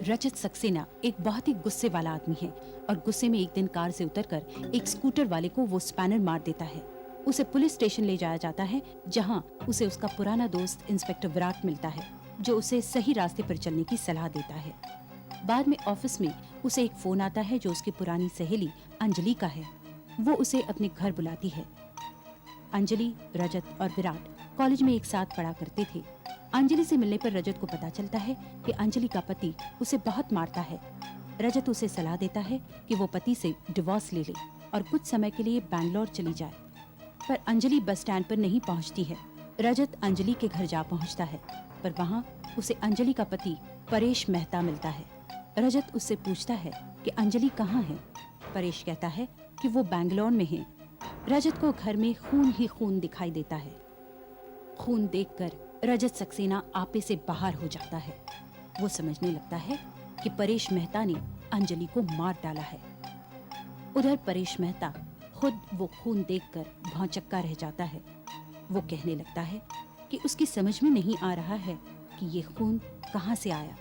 रजत सक्सेना एक बहुत ही गुस्से वाला आदमी है और गुस्से में एक दिन कार से उतरकर एक स्कूटर वाले को वो स्पैनर मार देता है। उसे पुलिस स्टेशन ले जाया जाता है, जहां उसे उसका पुराना दोस्त इंस्पेक्टर विराट मिलता है, जो उसे सही रास्ते पर चलने की सलाह देता है। बाद में ऑफिस में उसे एक फोन आता है जो उसकी पुरानी सहेली अंजलि का है। वो उसे अपने घर बुलाती है। अंजलि, रजत और विराट कॉलेज में एक साथ पढ़ा करते थे। अंजलि से मिलने पर रजत को पता चलता है कि अंजलि का पति उसे बहुत मारता है। रजत उसे सलाह देता है कि वो पति से डिवोर्स ले ले और कुछ समय के लिए बैंगलोर चली जाए, पर अंजलि बस स्टैंड पर नहीं पहुंचती है। रजत अंजलि के घर जा पहुंचता है, पर वहां उसे अंजलि का पति परेश मेहता मिलता है। रजत उससे पूछता है कि अंजलि कहाँ है। परेश कहता है कि वो बैंगलोर में है। रजत को घर में खून ही खून दिखाई देता है। खून देखकर रजत सक्सेना आपे से बाहर हो जाता है। वो समझने लगता है कि परेश मेहता ने अंजलि को मार डाला है। उधर परेश मेहता खुद वो खून देखकर भौंचक्का रह जाता है। वो कहने लगता है कि उसकी समझ में नहीं आ रहा है कि ये खून कहाँ से आया।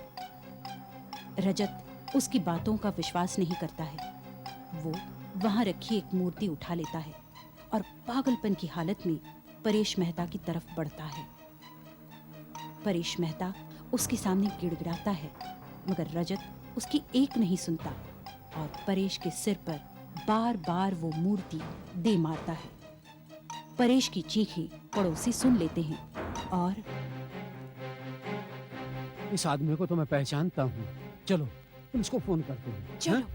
रजत उसकी बातों का विश्वास नहीं करता है। वो वहां रखी एक मूर्ति उठा लेता है और पागलपन की हालत में परेश मेहता की तरफ बढ़ता है। परेश मेहता उसके सामने गिड़गिड़ाता है, मगर रजत उसकी एक नहीं सुनता और परेश के सिर पर बार बार वो मूर्ति दे मारता है। परेश की चीखें पड़ोसी सुन लेते हैं और इस आदमी को तो मैं पहचानता हूँ। चलो पुलिस को फोन करते हैं। चलो।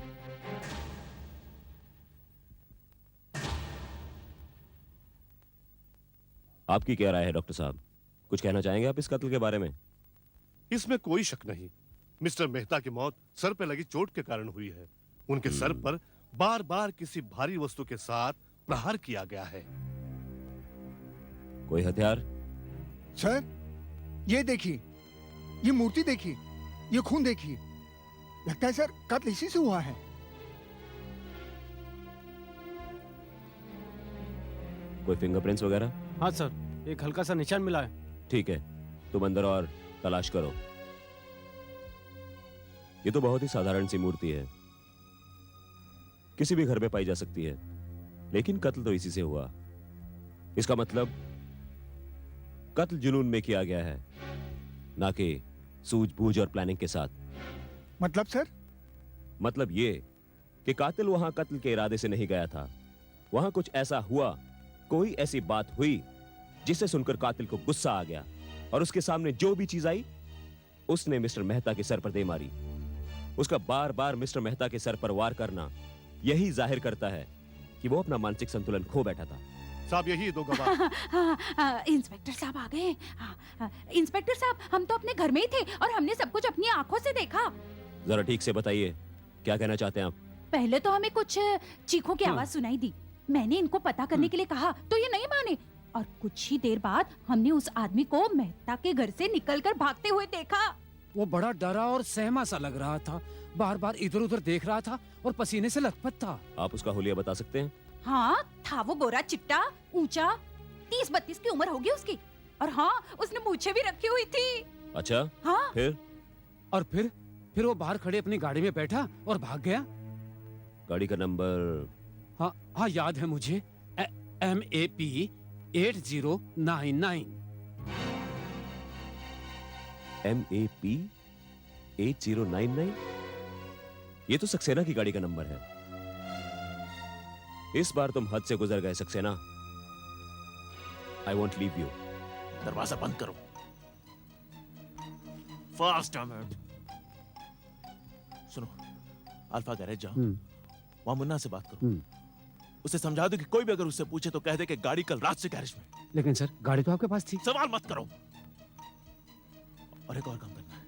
आपकी क्या राय है डॉक्टर साहब? कुछ कहना चाहेंगे आप इस कत्ल के बारे में? इसमें कोई शक नहीं, मिस्टर मेहता की मौत सर पे लगी चोट के कारण हुई है। उनके सर पर बार बार किसी भारी वस्तु के साथ प्रहार किया गया है। कोई हथियार? सर, ये देखिए, ये मूर्ति देखिए, ये खून देखिए। लगता है सर कत्ल इसी से हुआ है। कोई फिंगरप्रिंट्स वगैरह? हाँ सर, एक हल्का सा निशान मिला है। ठीक है, तुम अंदर और तलाश करो। ये तो बहुत ही साधारण सी मूर्ति है, किसी भी घर में पाई जा सकती है, लेकिन कत्ल तो इसी से हुआ। इसका मतलब कत्ल जुनून में किया गया है, ना कि सूझबूझ और प्लानिंग के साथ। मतलब सर? मतलब ये कि कातिल वहां कत्ल के इरादे से नहीं गया था। वहां कुछ ऐसा हुआ, कोई ऐसी बात हुई जिसे सुनकर कातिल को गुस्सा आ गया और उसके सामने जो भी चीज आई उसने मिस्टर मेहता के सर पर दे मारी। उसका बार बार मिस्टर मेहता के सर पर वार करना यही जाहिर करता है कि वो अपना मानसिक संतुलन खो बैठा था। साहब, यही दो गवाह। इंस्पेक्टर साहब आ गए। इंस्पेक्टर साहब, हम तो अपने घर में ही थे और हमने सब कुछ अपनी आंखों से देखा। जरा ठीक से बताइए, क्या कहना चाहते हैं आप? पहले तो हमें कुछ चीखों की आवाज सुनाई दी। मैंने इनको पता करने के लिए कहा तो ये नहीं माने, और कुछ ही देर बाद हमने उस आदमी को मेहता के घर से निकलकर भागते हुए देखा। वो बड़ा डरा और सहमा सा लग रहा था, बार बार इधर उधर देख रहा था और पसीने से लथपथ था। आप उसका हुलिया बता सकते हैं? हाँ, था वो गोरा चिट्टा, ऊंचा, 30-32 की उम्र होगी उसकी, और हाँ, उसने मूछें भी रखी हुई थी। अच्छा, हाँ। फिर? और फिर वो बाहर खड़े अपनी गाड़ी में बैठा और भाग गया। गाड़ी का नंबर? हाँ याद है मुझे, MAP 8099। MAP 8099? ये तो सक्सेना की गाड़ी का नंबर है। इस बार तुम हद से गुजर गए Saxena. I won't leave you. दरवाजा बंद करो। फास्ट अहमद। सुनो, अल्फा गैरेज जाओ, वहां मुन्ना से बात करो। उसे समझा दो कि कोई भी अगर उससे पूछे तो कह दे कि गाड़ी कल रात से गैरेज में। लेकिन सर, गाड़ी तो आपके पास थी। सवाल मत करो। और एक और काम करना है,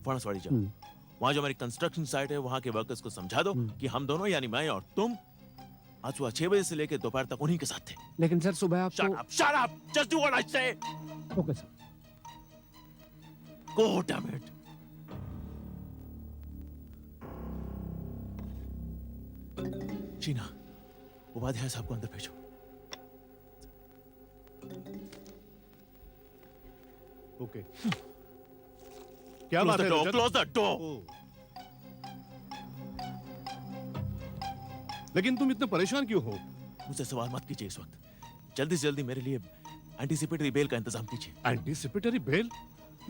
फणसवाड़ी जाओ, वहां जो हमारी कंस्ट्रक्शन साइट है वहां के वर्कर्स को समझा दो कि हम दोनों यानी मैं और तुम आज सुबह 6 बजे से लेकर दोपहर तक उन्हीं के साथ थे। लेकिन सर सुबह आप Shut up! Just do what I say! Okay sir. Go, damn it! Sheena, Upadhyay साहब को अंदर भेजो। ओके। क्या बात है रजत? Close the door. ओ। लेकिन तुम इतने परेशान क्यों हो? मुझसे सवाल मत कीजिए इस वक्त। जल्दी से जल्दी मेरे लिए एंटीसिपेटरी बेल का इंतजाम कीजिए। Anticipatory bail?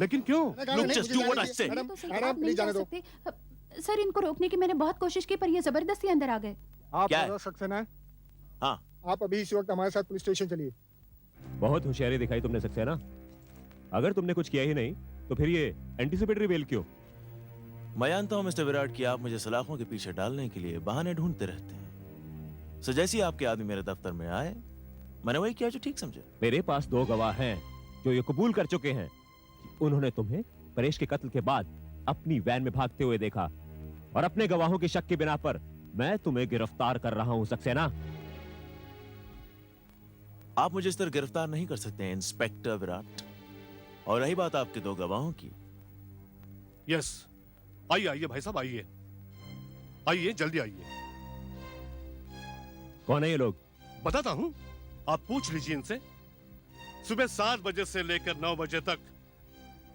लेकिन क्यों? Look, just do what I say. Madam, तो सही मैडम, आप नहीं प्लीज जा जाने दो। सकते। सर, इनको रोकने की मैंने बहुत कोशिश की पर ये जबरदस्ती अंदर आ गए। आप क्या है? रजत सक्सेना है? हाँ। आप अभी इसी वक्त हमारे साथ पुलिस स्टेशन चलिए। बहुत होशियारी दिखाई तुमने सक्सेना। अगर तुमने कुछ किया ही नहीं तो फिर ये एंटीसिपेटरी बेल क्यों? मैं जानता हूं मिस्टर विराट कि आप मुझे सलाखों के पीछे डालने के लिए बहाने ढूंढते रहते हैं। सो जैसे ही आपके आदमी मेरे दफ्तर में आए, मैंने वही किया जो ठीक समझा। मेरे पास 2 गवाह हैं जो ये कबूल कर चुके हैं कि उन्होंने तुम्हें परेश के कत्ल के बाद अपनी वैन में भागते हुए देखा, और अपने गवाहों की शक के बिना पर मैं तुम्हें गिरफ्तार कर रहा हूं सक्सेना। आप मुझे इस तरह गिरफ्तार नहीं कर सकते इंस्पेक्टर विराट। और रही बात आपके 2 गवाहों की, यस, आइए आइए भाई साहब, आइए आइए, जल्दी आइए। कौन है ये लोग? बताता हूं, आप पूछ लीजिए इनसे। सुबह 7 बजे से लेकर 9 बजे तक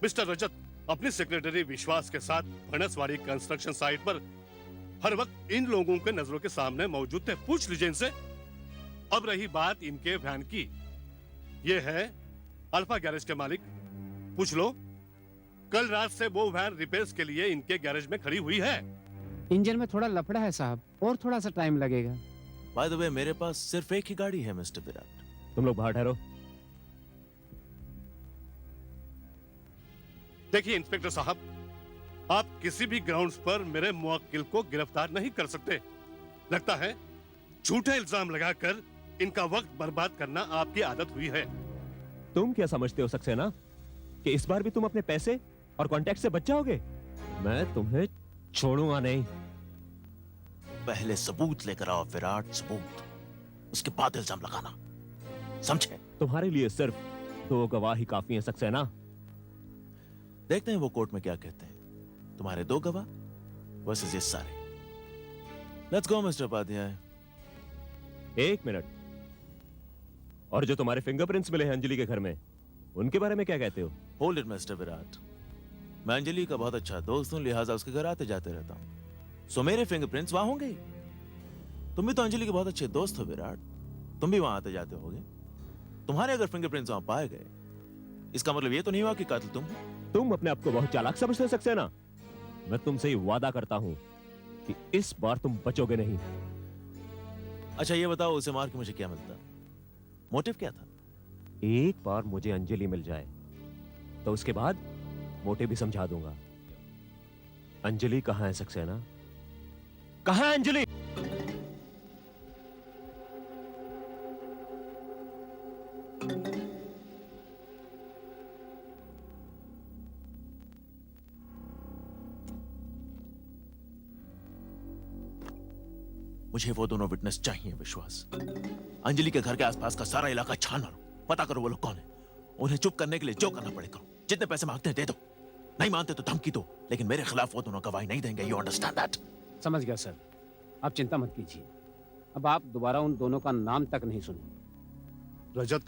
मिस्टर रजत अपने सेक्रेटरी विश्वास के साथ फणसवाड़ी कंस्ट्रक्शन साइट पर हर वक्त इन लोगों के नजरों के सामने मौजूद थे। पूछ लीजिए इनसे। अब रही बात इनके वैन की, ये है अल्फा गैरेज के मालिक, पूछ लो। कल रात से वो वैन रिपेयर्स के लिए इनके गैरेज में खड़ी हुई है। इंजन में थोड़ा लफड़ा है साहब, और थोड़ा सा टाइम लगेगा। बाय द वे मेरे पास सिर्फ एक ही गाड़ी है मिस्टर विराट। तुम लोग बाहर ठहरो। देखिए इंस्पेक्टर साहब, आप किसी भी ग्राउंड्स पर मेरे मुवक्किल को गिरफ्तार नहीं कर सकते। लगता है झूठे इल्जाम लगाकर इनका वक्त बर्बाद करना आपकी आदत हुई है। तुम क्या समझते हो सक्सेना कि इस बार भी तुम अपने पैसे और कॉन्टैक्ट से बच जाओगे? मैं तुम्हें छोड़ूंगा नहीं। पहले सबूत लेकर आओ विराट, सबूत, उसके बाद इल्जाम लगाना, समझे? तुम्हारे लिए सिर्फ 2 गवाह ही काफी हैं सक्सेना। देखते हैं वो कोर्ट में क्या कहते हैं। तुम्हारे 2 गवाह वर्सेस ये सारे। Let's go mister Upadhyay. 1 minute. और जो तुम्हारे फिंगरप्रिंट्स मिले हैं अंजलि के घर में, उनके बारे में क्या कहते हो? Hold it mister Virat. मैं अंजलि का बहुत अच्छा दोस्त हूं, लिहाजा उसके घर आते जाते रहता हूं। सो मेरे फिंगरप्रिंट्स वहां होंगे ही। तुम भी तो अंजलि के बहुत अच्छे दोस्त हो विराट, तुम भी वहां आते जाते होगे। तुम्हारे अगर फिंगरप्रिंट्स वहां पाए गए, इसका मतलब ये तो नहीं हुआ कि कातिल तुम हो। तुम अपने आप को बहुत चालाक समझते हो सक्सेना। मैं तुमसे ही वादा करता हूं कि इस बार तुम बचोगे नहीं। अच्छा ये बताओ, उसे मार के मुझे क्या मिलता? मोटिव क्या था? एक बार मुझे अंजलि मिल जाए तो उसके बाद मोटे भी समझा दूंगा। अंजलि कहां है सक्सेना? कहां है अंजलि? मुझे वो दोनों विटनेस चाहिए विश्वास। अंजलि के घर के आसपास का सारा इलाका छान मारो, पता करो वो लोग कौन है। उन्हें चुप करने के लिए जो करना पड़े करो। जितने पैसे मांगते हैं दे दो, नहीं मानते तो धमकी दो, लेकिन मेरे खिलाफ वो दोनों गवाही नहीं देंगे। You understand that? समझ गया सर, आप चिंता मत कीजिए। अब आप दोबारा उन दोनों का नाम तक नहीं सुनेंगे। रजत,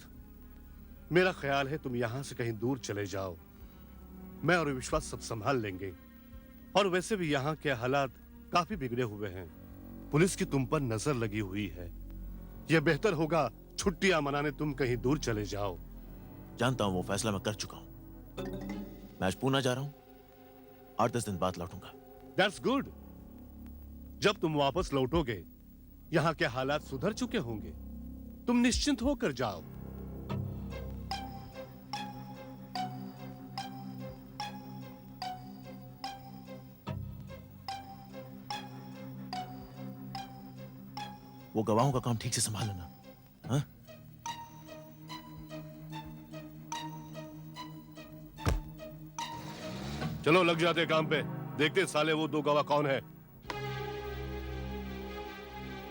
मेरा ख्याल है तुम यहां से कहीं दूर चले जाओ। मैं और विश्वास सब संभाल लेंगे। और वैसे भी यहाँ के हालात काफी बिगड़े हुए हैं। पुलिस की तुम पर नजर लगी हुई है। यह बेहतर होगा छुट्टियां मनाने तुम कहीं दूर चले जाओ। जानता हूं वो फैसला मैं कर चुका हूं। मैं आज पूना जा रहा हूं, 8-10 दिन बाद लौटूंगा। That's good. जब तुम वापस लौटोगे यहाँ के हालात सुधर चुके होंगे। तुम निश्चिंत होकर जाओ। वो गवाहों का काम ठीक से संभाल लेना, हाँ? चलो लग जाते काम पे। देखते साले वो 2 गवाह कौन है।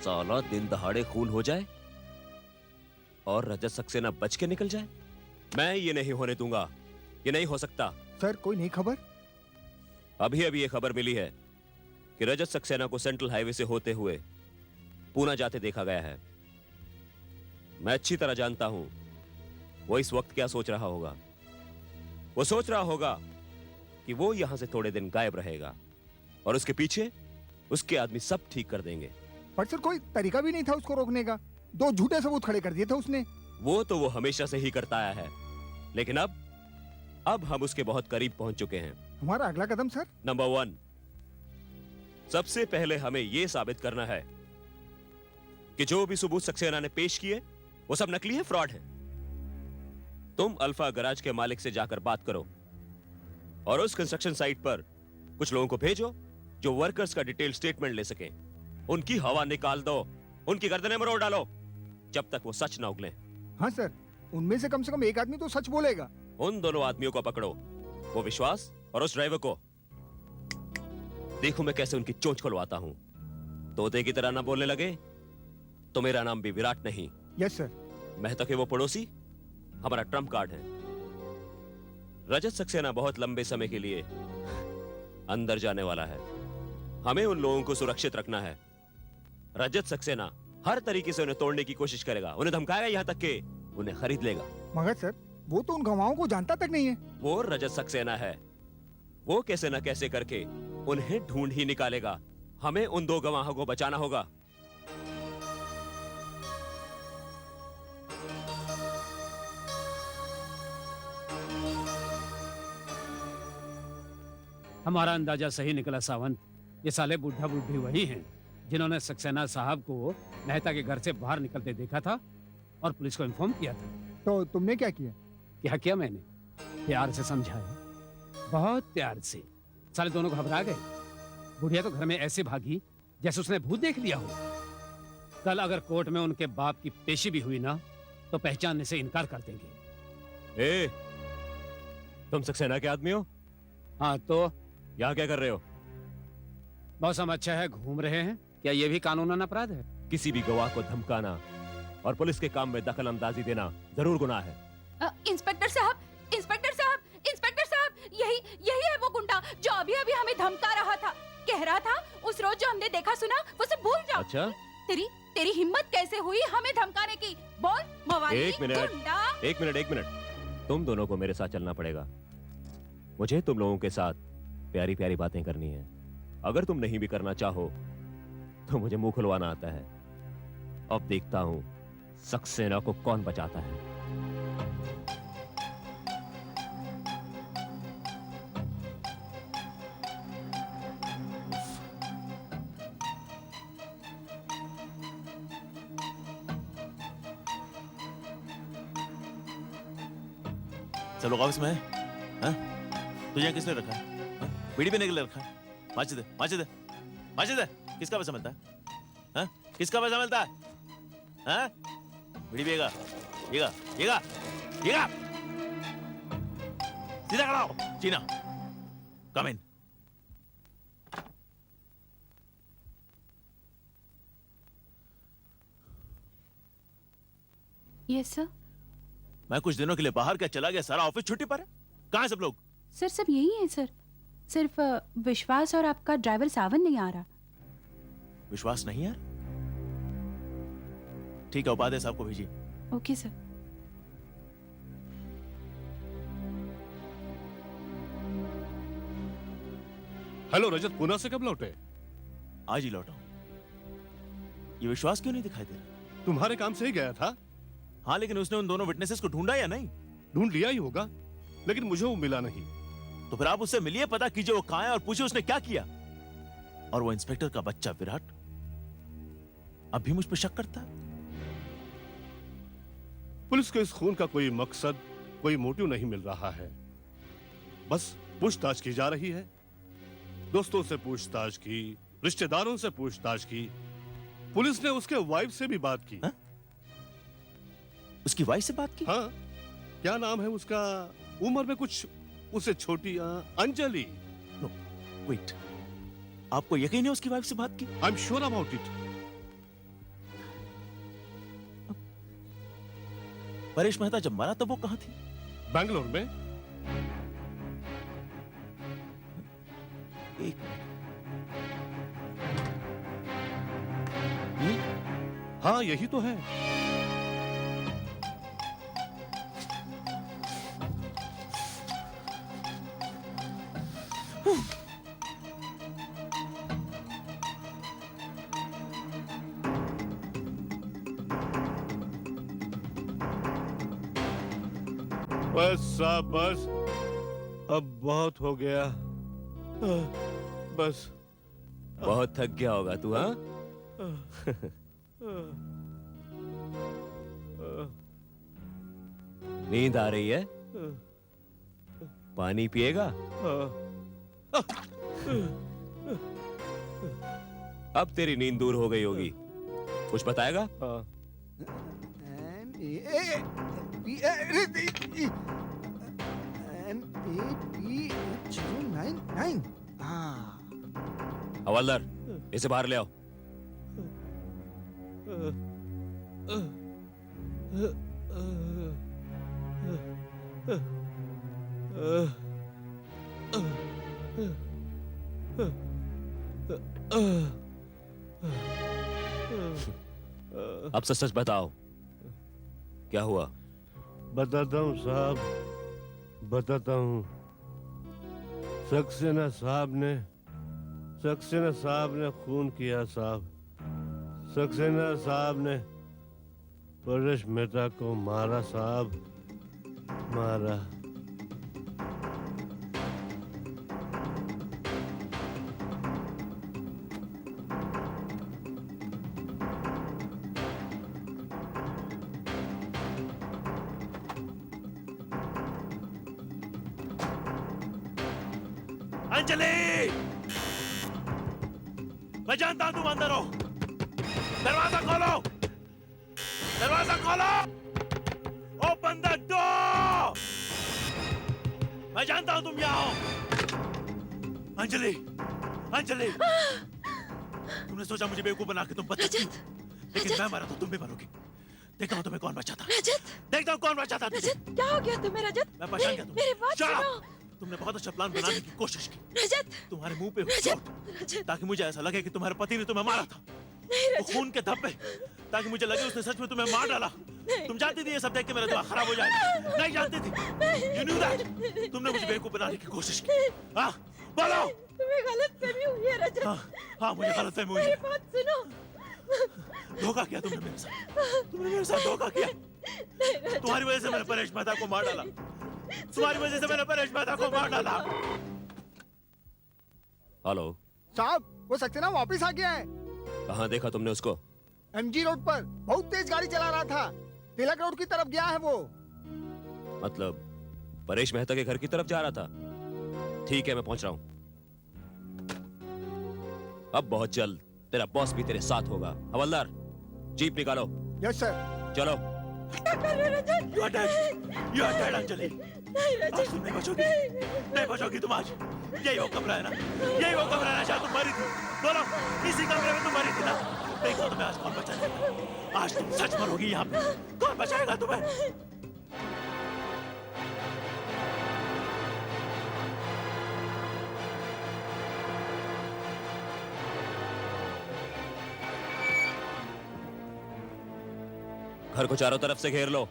साला दिन दहाड़े खून हो जाए और रजत सक्सेना बच के निकल जाए। मैं ये नहीं होने दूंगा। ये नहीं हो सकता। सर कोई नई खबर? अभी अभी ये खबर मिली है कि रजत सक्सेना को सेंट्रल हाईवे से होते हुए पूना जाते देखा गया है। मैं अच्छी तरह जानता हूं वो इस वक्त क्या सोच रहा होगा। वो सोच रहा होगा कि वो यहां से थोड़े दिन गायब रहेगा और उसके पीछे उसके आदमी सब ठीक कर देंगे। पर सर कोई तरीका भी नहीं था उसको रोकने का, 2 झूठे सबूत खड़े कर दिए थे उसने। वो तो वो हमेशा से ही करता आया है, लेकिन अब हम उसके बहुत करीब पहुंच चुके हैं। हमारा अगला कदम सर? नंबर 1, सबसे पहले हमें यह साबित करना है कि जो भी सबूत सक्सेना ने पेश किए वो सब नकली है, फ्रॉड है। तुम अल्फा गराज के मालिक से जाकर बात करो और उस कंस्ट्रक्शन साइट पर कुछ लोगों को भेजो जो वर्कर्स का डिटेल स्टेटमेंट ले सकें। उनकी हवा निकाल दो, उनकी गर्दनें मरोड़ डालो जब तक वो सच ना उगले। हाँ सर, उनमें से कम एक आदमी तो सच बोलेगा। उन दोनों आदमियों को पकड़ो, वो विश्वास और उस ड्राइवर को। देखो मैं कैसे उनकी चोंच खुलवाता हूं। तोते की तरह ना बोलने लगे तो मेरा नाम भी विराट नहीं। Yes sir. मेहता के वो पड़ोसी हमारा ट्रम्प कार्ड है। रजत सक्सेना बहुत लंबे समय के लिए अंदर जाने वाला है। हमें उन लोगों को सुरक्षित रखना है। रजत सक्सेना हर तरीके से उन्हें तोड़ने की कोशिश करेगा, उन्हें धमकाएगा, यहां तक कि उन्हें खरीद लेगा। मगर सर वो तो उन गवाहों को जानता तक नहीं है। वो रजत सक्सेना है, वो कैसे न कैसे करके उन्हें ढूंढ ही निकालेगा। हमें उन 2 गवाहों को बचाना होगा। हमारा अंदाजा सही निकला सावंत। ये साले बुढ़ा बुढ़ी वही हैं जिन्होंने सक्सेना साहब को मेहता के घर से बाहर निकलते देखा था और पुलिस को इन्फॉर्म किया था। तो तुमने क्या किया? क्या किया मैंने? प्यार से समझाया, बहुत प्यार से। साले दोनों घबरा गए। बुढ़िया तो घर में ऐसे भागी जैसे उसने भूत देख लिया हो। कल अगर कोर्ट में उनके बाप की पेशी भी हुई ना तो पहचानने से इनकार कर देंगे। ए, तुम सक्सेना के आदमी हो? हाँ तो यहाँ क्या कर रहे हो? मौसम अच्छा है, घूम रहे हैं। क्या ये भी कानूनन अपराध है? किसी भी गवाह को धमकाना और पुलिस के काम में दखल अंदाजी देना जरूर गुनाह है। इंस्पेक्टर साहब, इंस्पेक्टर साहब, इंस्पेक्टर साहब, यही है वो गुंडा जो अभी अभी हमें धमका रहा था। कह रहा था उस रोज जो हमने देखा सुना वो सब भूल जाओ। अच्छा, तेरी हिम्मत कैसे हुई हमें धमकाने की? बोल मवाली, एक मिनट। गुंडा। एक मिनट। तुम दोनों को मेरे साथ चलना पड़ेगा। मुझे तुम लोगों के साथ प्यारी प्यारी बातें करनी है। अगर तुम नहीं भी करना चाहो तो मुझे मुंह खुलवाना आता है। अब देखता हूं सक्सेना को कौन बचाता है। सब लोग ऑफिस में है? हाँ? तुझे किसने रखा है? हाँ? बीड़ी पीने के लिए रखा है? माचिद दे। किसका पैसा मिलता है? हाँ? किसका पैसा मिलता है? हाँ? बीड़ी पिएगा? सीधा खड़ा हो। चीना, कम इन। Yes sir. मैं कुछ दिनों के लिए बाहर क्या चला गया, सारा ऑफिस छुट्टी पर है। कहाँ है सब लोग? सर सब यही है सर। सिर्फ विश्वास और आपका ड्राइवर सावन नहीं आ रहा। विश्वास नहीं यार? ठीक है, उपाध्याय साहब को भेजिए। Okay sir. हेलो रजत, पूना से कब लौटे? आज ही लौटा हूं। ये विश्वास क्यों नहीं दिखाई दे रहा? तुम्हारे काम से ही गया था। हाँ, लेकिन उसने उन दोनों विटनेसेस को ढूंढा या नहीं? ढूंढ लिया ही होगा, लेकिन मुझे वो मिला नहीं। तो फिर आप उससे मिलिए, पता कीजिए वो कहां है और पूछिए उसने क्या किया। और वो इंस्पेक्टर का बच्चा विराट अब भी मुझ पर शक करता है। पुलिस को इस खून का कोई मकसद, कोई मोटिव नहीं मिल रहा है। बस पूछताछ की जा रही है। दोस्तों से पूछताछ की, रिश्तेदारों से पूछताछ की। पुलिस ने उसके वाइफ से भी बात की। हा? उसकी वाइफ से बात की? हाँ, क्या नाम है उसका? उम्र में कुछ उससे छोटी, अंजलि। नो, वेट, आपको यकीन है उसकी वाइफ से बात की? I am sure about it. Paresh Mehta जब मरा तब वो कहां थी? बैंगलोर में। एक हाँ, यही तो है। बस साहब बस, अब बहुत हो गया। बस बहुत थक गया होगा तू, हाँ? नींद आ रही है? पानी पिएगा? अब तेरी नींद दूर हो गई होगी। कुछ बताएगा? MAP09 हवलदार, इसे बाहर ले आओ। अब सच सच बताओ, क्या हुआ? बताता हूँ साहब, बताता हूँ। सक्सेना साहब ने खून किया साहब। सक्सेना साहब ने परेश मेहता को मारा साहब, मारा। अंजलि, मैं जानता हूं तुम अंदर हो। दरवाजा खोलो, दरवाजा खोलो। Open the door. मैं जानता हूं तुम यहाँ हो। अंजलि, अंजलि, तुमने सोचा मुझे बेवकूफ बना के तुम बच सकती हो, लेकिन मैं मरा तो तुम भी मरोगी। देखता हूं तुम्हें कौन बचाता। रजत, देखता हूं कौन बचाता तुझे। रजत, क्या हो गया तुम्हें रजत? मैं पहचान गया तुम्हें। मेरी बात Shut up! सुनो। तुमने बहुत अच्छा प्लान बनाने की कोशिश की। रजत, तुम्हारे मुंह पे रजत, चोट, रजत, ताकि मुझे ऐसा लगे कि तुम्हारे पति ने तुम्हें मारा था। नहीं वो रजत, खून के धब्बे, ताकि मुझे लगे उसने सच में तुम्हें मार डाला। तुम जानती थी ये सब देख के मेरा दिमाग खराब हो जाएगा। नहीं जानती थी। You knew that. तुमने मुझे बेवकूफ बनाने की कोशिश की। हाँ, बोलो। तुम्हें गलतफहमी हुई है रजत। हाँ, मुझे गलतफहमी हुई मेरी है। बात सुनो। धोखा किया तुमने मेरे साथ। तुमने मेरे साथ धोखा किया। तुम्हारी वजह से मैंने परेश मेहता को मार डाला। तुम्हारी वजह से मैंने परेश मेहता को मार डाला। हेलो साहब, वो सक्सेना वापस आ गया है। कहाँ देखा तुमने उसको? MG रोड पर बहुत तेज गाड़ी चला रहा था। तिलक रोड की तरफ गया है वो। मतलब परेश मेहता के घर की तरफ जा रहा था? ठीक है, मैं पहुंच रहा हूं। अब बहुत जल्द तेरा बॉस भी तेरे साथ होगा। हवलदार, जीप निकालो। Yes sir. चलो। You are dead. You are dead, Anjali. आज तुम नहीं बचोगी। नहीं बचोगी तुम आज। यही वो कमरा है ना? यही वो कमरा है ना जहाँ तुम मरी थी? बोलो, इसी कमरे में तुम मरी थी ना? देखो तुम्हें आज कौन बचाएगा। आज तुम सच मरोगी यहाँ पे। कौन बचाएगा तुम्हें? घर को चारों तरफ से घेर लो।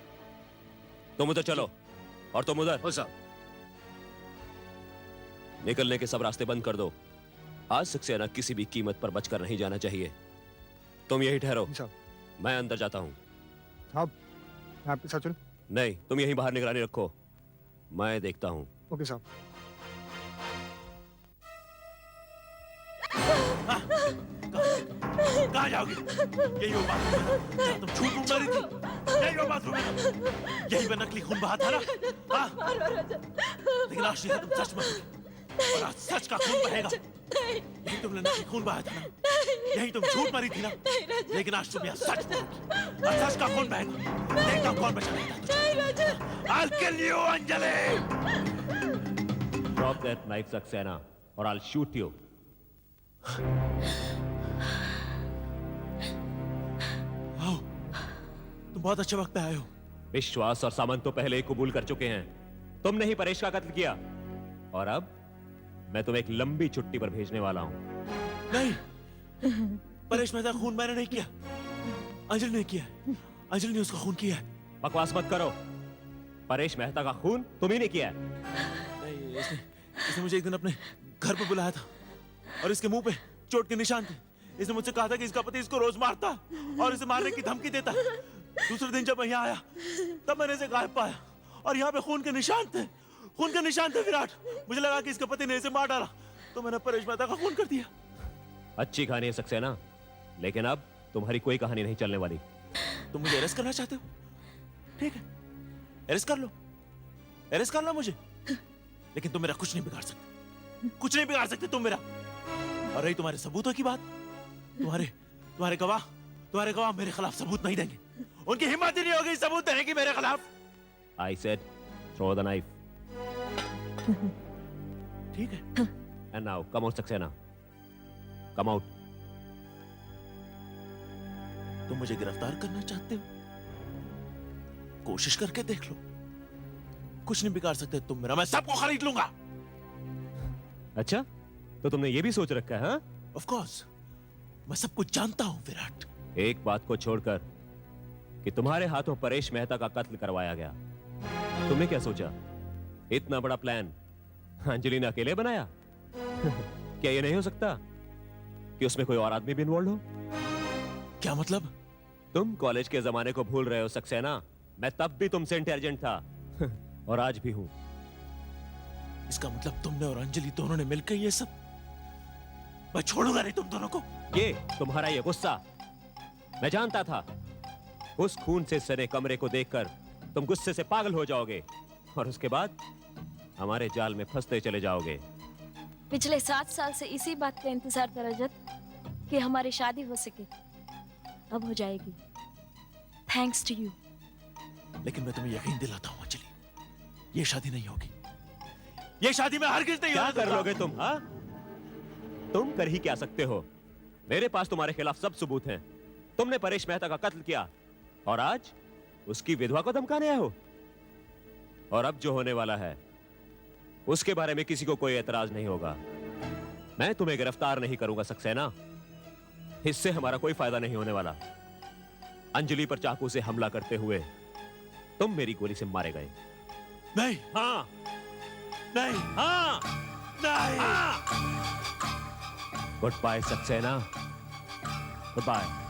तुम उधर चलो और तुम उधर। हो साहब। निकलने के सब रास्ते बंद कर दो। आज सक्सेना किसी भी कीमत पर बचकर नहीं जाना चाहिए। तुम यही ठहरो, साहब, मैं अंदर जाता हूँ। साहब, मैं आपके साथ चलूं? नहीं, तुम यहीं बाहर निगरानी रखो, मैं देखता हूँ। ओके साहब। कहाँ जाओगी? यही वो बाथरूम है ना जहाँ तुम झूठ मूठ मरी थी। यही वो बाथरूम है ना? यही पे नकली खून बहा था ना? हाँ? लेकिन आज ये तुम सच मरोगी और आज सच का खून बहेगा। यही तुमने नकली खून बहाया था ना? यही तुम झूठ मरी थी ना? लेकिन आज तुम यहाँ सच मरोगी और सच का खून बहेगा। देखता हूँ कौन बचाएगा तुझे। I'll kill you, Anjali. Drop that knife, Saxena, or I'll shoot you. आओ, तुम बहुत अच्छे वक्त पे आए हो। विश्वास और सामंत तो पहले ही कबूल कर चुके हैं। तुमने ही परेश का कत्ल किया और अब मैं तुम्हें एक लंबी छुट्टी पर भेजने वाला हूं। नहीं, परेश मेहता खून मैंने नहीं किया, अंजलि ने किया है। अंजलि ने उसका खून किया है। बकवास मत करो। परेश मेहता का खून तुम ही ने किया है। नहीं, इसने मुझे एक दिन अपने घर पे बुलाया था और इसके मुंह पे चोट के निशान थे। इसने मुझसे कहा था कि इसका पति इसको रोज मारता और इसे मारने की धमकी देता। दूसरे दिन जब मैं यहाँ आया तब मैंने इसे गायब पाया और यहाँ पे खून के निशान थे। खून के निशान थे विराट। मुझे लगा कि इसके पति ने इसे मार डाला तो मैंने परेश मेहता का खून कर दिया। अच्छी कहानी है सक्सेना, लेकिन अब तुम्हारी कोई कहानी नहीं चलने वाली। तुम मुझे अरेस्ट करना चाहते हो? ठीक है, अरेस्ट कर लो, अरेस्ट कर लो मुझे, लेकिन तुम मेरा कुछ नहीं बिगाड़ सकते, कुछ नहीं बिगाड़ सकते तुम मेरा। और रही तुम्हारे सबूतों की बात, तुम्हारे गवाह मेरे खिलाफ सबूत नहीं देंगे। उनकी हिम्मत ही नहीं होगी सबूत देने की मेरे खिलाफ। I said, throw the knife. ठीक है, And now, come out, Saxena, come out. तुम मुझे गिरफ्तार करना चाहते हो? कोशिश करके देख लो, कुछ नहीं बिगाड़ सकते तुम मेरा। मैं सबको खरीद लूंगा। अच्छा, तो तुमने ये भी सोच रखा है, हाँ? ऑफ कोर्स, मैं सब कुछ जानता हूं विराट। एक बात को छोड़कर कि तुम्हारे हाथों परेश मेहता का कत्ल करवाया गया, तुमने क्या सोचा? इतना बड़ा प्लान अंजलि ने अकेले बनाया? क्या ये नहीं हो सकता कि उसमें कोई और आदमी भी इन्वॉल्व हो? क्या मतलब? तुम कॉलेज के जमाने को भूल रहे हो सक्सेना। मैं तब भी तुमसे इंटेलिजेंट था और आज भी हूं। इसका मतलब तुमने और अंजलि दोनों ने मिलकर ये सब। मैं छोड़ूंगा नहीं तुम दोनों को। ये तुम्हारा ये गुस्सा, मैं जानता था उस खून से सने कमरे को देखकर तुम गुस्से से पागल हो जाओगे और उसके बाद हमारे जाल में फंसते चले जाओगे। पिछले 7 साल से इसी बात का इंतजार था रजत कि हमारी शादी हो सके। अब हो जाएगी, थैंक्स टू यू। लेकिन मैं तुम्हें यकीन दिलाता हूं अंजलि, ये शादी नहीं होगी। ये शादी में हरगिज नहीं क्या होगी। कर लोगे तुम, हाँ? तुम कर ही क्या सकते हो? मेरे पास तुम्हारे खिलाफ सब सबूत हैं। तुमने परेश मेहता का कत्ल किया और आज उसकी विधवा को धमकाने आए हो। और अब जो होने वाला है उसके बारे में किसी को कोई एतराज नहीं होगा। मैं तुम्हें गिरफ्तार नहीं करूंगा सक्सेना, इससे हमारा कोई फायदा नहीं होने वाला। अंजलि पर चाकू से हमला करते हुए तुम मेरी गोली से मारे गए। नहीं, हाँ, नहीं, हाँ, नहीं। Goodbye Saxena, good bye.